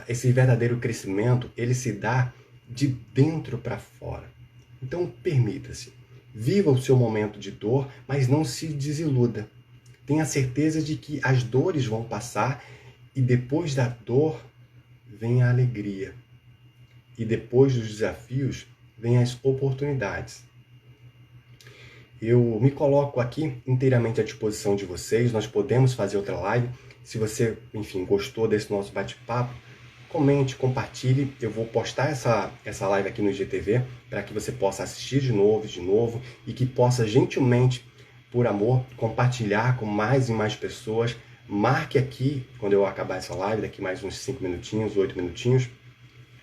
esse verdadeiro crescimento, ele se dá de dentro para fora. Então, permita-se. Viva o seu momento de dor, mas não se desiluda. Tenha certeza de que as dores vão passar e depois da dor vem a alegria. E depois dos desafios vem as oportunidades. Eu me coloco aqui inteiramente à disposição de vocês, nós podemos fazer outra live. Se você, enfim, gostou desse nosso bate-papo, comente, compartilhe. Eu vou postar essa live aqui no IGTV para que você possa assistir de novo, e que possa gentilmente, por amor, compartilhar com mais e mais pessoas. Marque aqui, quando eu acabar essa live, daqui mais uns 5 minutinhos, 8 minutinhos,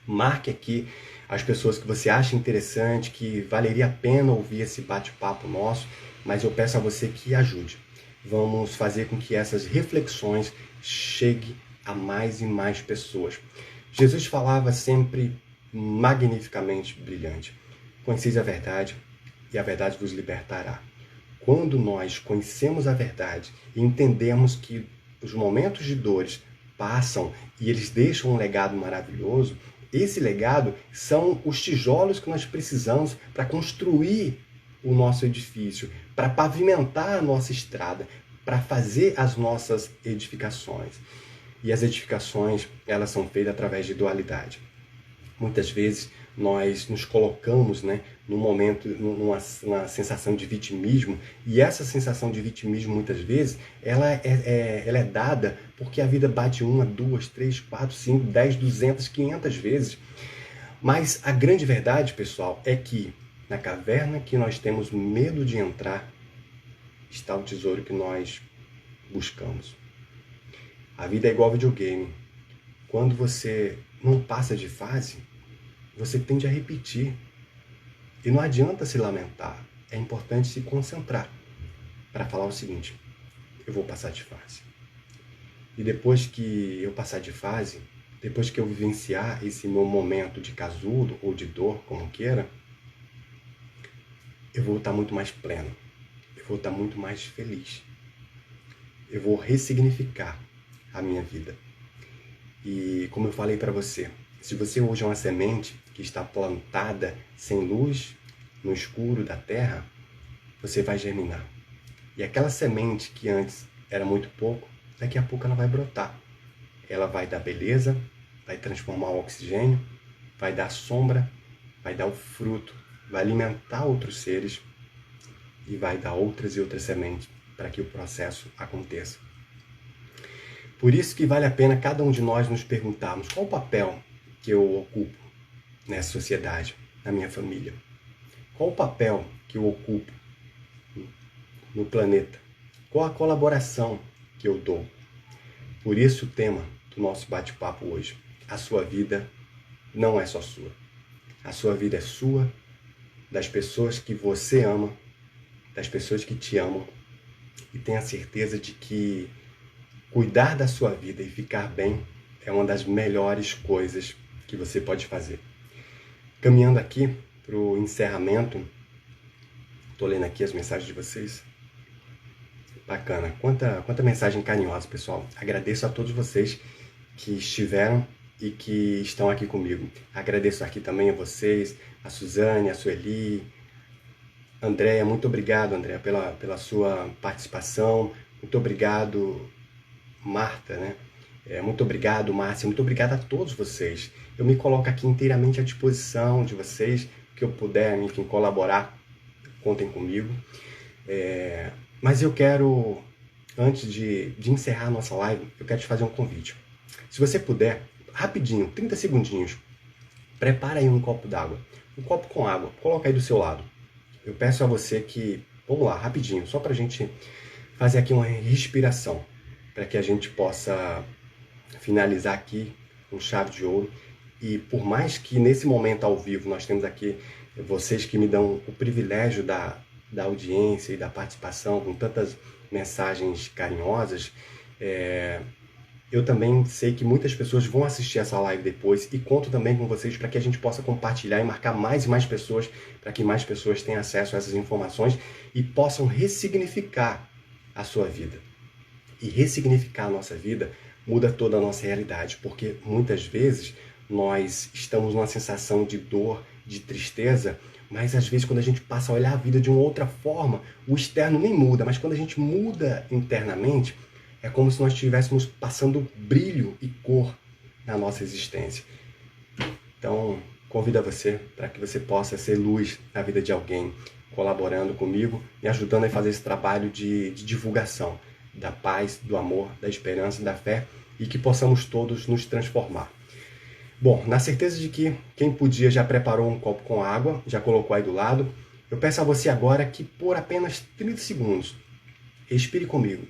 marque aqui as pessoas que você acha interessante, que valeria a pena ouvir esse bate-papo nosso, mas eu peço a você que ajude. Vamos fazer com que essas reflexões cheguem a mais e mais pessoas. Jesus falava sempre magnificamente brilhante: conheceis a verdade e a verdade vos libertará. Quando nós conhecemos a verdade e entendemos que os momentos de dores passam e eles deixam um legado maravilhoso, esse legado são os tijolos que nós precisamos para construir o nosso edifício, para pavimentar a nossa estrada, para fazer as nossas edificações. E as edificações, elas são feitas através de dualidade. Muitas vezes nós nos colocamos, num momento, numa sensação de vitimismo, e essa sensação de vitimismo, muitas vezes, ela é dada porque a vida bate 1, 2, 3, 4, 5, 10, 200, 500 vezes. Mas a grande verdade, pessoal, é que na caverna que nós temos medo de entrar, está o tesouro que nós buscamos. A vida é igual videogame. Quando você não passa de fase, você tende a repetir. E não adianta se lamentar. É importante se concentrar para falar o seguinte: eu vou passar de fase. E depois que eu passar de fase, depois que eu vivenciar esse meu momento de casulo ou de dor, como queira, eu vou estar muito mais pleno. Eu vou estar muito mais feliz. Eu vou ressignificar a minha vida. E como eu falei para você, se você hoje é uma semente que está plantada sem luz, no escuro da terra, você vai germinar. E aquela semente que antes era muito pouco, daqui a pouco ela vai brotar. Ela vai dar beleza, vai transformar o oxigênio, vai dar sombra, vai dar o fruto, vai alimentar outros seres e vai dar outras e outras sementes para que o processo aconteça. Por isso que vale a pena cada um de nós nos perguntarmos: qual o papel que eu ocupo nessa sociedade, na minha família? Qual o papel que eu ocupo no planeta? Qual a colaboração que eu dou? Por isso o tema do nosso bate-papo hoje: a sua vida não é só sua. A sua vida é sua, das pessoas que você ama, das pessoas que te amam, e tenha certeza de que cuidar da sua vida e ficar bem é uma das melhores coisas que você pode fazer. Caminhando aqui para o encerramento, estou lendo aqui as mensagens de vocês. Bacana, quanta mensagem carinhosa, pessoal. Agradeço a todos vocês que estiveram e que estão aqui comigo. Agradeço aqui também a vocês, a Suzane, a Sueli, Andréia. Muito obrigado, Andréia, pela sua participação. Muito obrigado, Marta, muito obrigado, Márcia. Muito obrigado a todos vocês. Eu me coloco aqui inteiramente à disposição de vocês, que eu puder, enfim, colaborar, contem comigo. Mas eu quero, antes de encerrar a nossa live, eu quero te fazer um convite. Se você puder, rapidinho, 30 segundinhos, prepara aí um copo d'água, um copo com água, coloca aí do seu lado. Eu peço a você que, vamos lá, rapidinho, só para a gente fazer aqui uma respiração, para que a gente possa finalizar aqui com chave de ouro. E por mais que nesse momento ao vivo nós temos aqui vocês que me dão o privilégio da audiência e da participação com tantas mensagens carinhosas, eu também sei que muitas pessoas vão assistir essa live depois, e conto também com vocês para que a gente possa compartilhar e marcar mais e mais pessoas, para que mais pessoas tenham acesso a essas informações e possam ressignificar a sua vida. E ressignificar a nossa vida muda toda a nossa realidade, porque muitas vezes nós estamos numa sensação de dor, de tristeza, mas às vezes quando a gente passa a olhar a vida de uma outra forma, o externo nem muda, mas quando a gente muda internamente, é como se nós estivéssemos passando brilho e cor na nossa existência. Então, convido a você para que você possa ser luz na vida de alguém, colaborando comigo e ajudando a fazer esse trabalho de divulgação da paz, do amor, da esperança, da fé e que possamos todos nos transformar. Bom, na certeza de que quem podia já preparou um copo com água, já colocou aí do lado, eu peço a você agora que por apenas 30 segundos, respire comigo.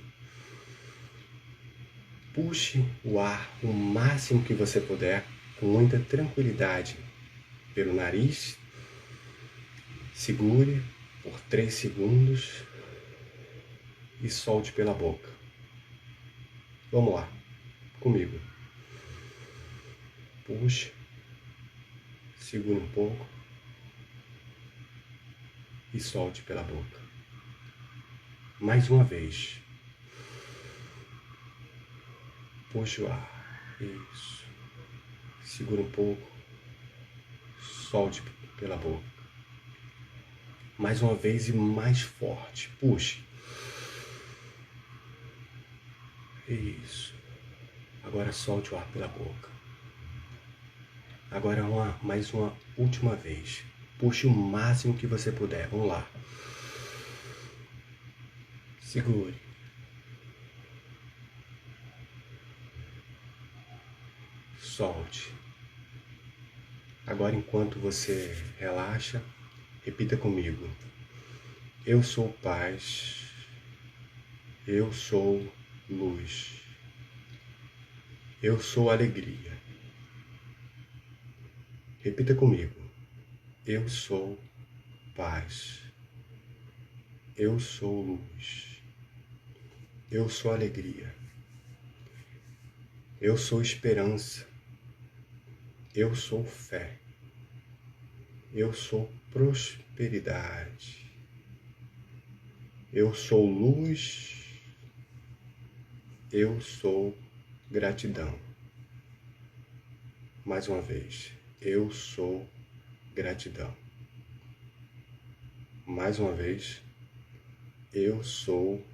Puxe o ar o máximo que você puder, com muita tranquilidade, pelo nariz. Segure por 3 segundos e solte pela boca. Vamos lá, comigo. Puxe, segure um pouco e solte pela boca. Mais uma vez. Puxe o ar. Isso. Segura um pouco. Solte pela boca. Mais uma vez e mais forte. Puxe. Isso. Agora solte o ar pela boca. Agora mais uma última vez. Puxe o máximo que você puder. Vamos lá. Segure. Solte. Agora, enquanto você relaxa, repita comigo. Eu sou paz. Eu sou luz. Eu sou alegria. Repita comigo. Eu sou paz. Eu sou luz. Eu sou alegria. Eu sou esperança. Eu sou fé. Eu sou prosperidade. Eu sou luz. Eu sou gratidão. Mais uma vez. Eu sou gratidão. Mais uma vez. Eu sou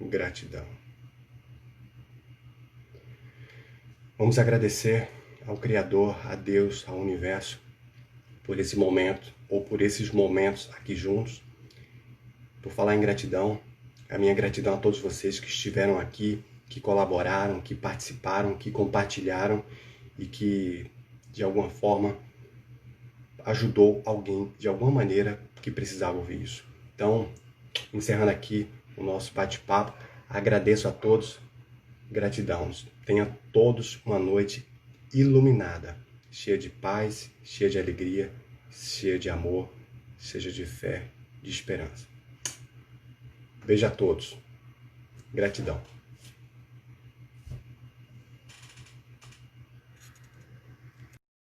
gratidão. Vamos agradecer ao Criador, a Deus, ao Universo, por esse momento, ou por esses momentos aqui juntos. Por falar em gratidão, a minha gratidão a todos vocês que estiveram aqui, que colaboraram, que participaram, que compartilharam e que, de alguma forma, ajudou alguém, de alguma maneira, que precisava ouvir isso. Então, encerrando aqui o nosso bate-papo, agradeço a todos, gratidão. Tenha todos uma noite iluminada, cheia de paz, cheia de alegria, cheia de amor, cheia de fé, de esperança. Beijo a todos. Gratidão.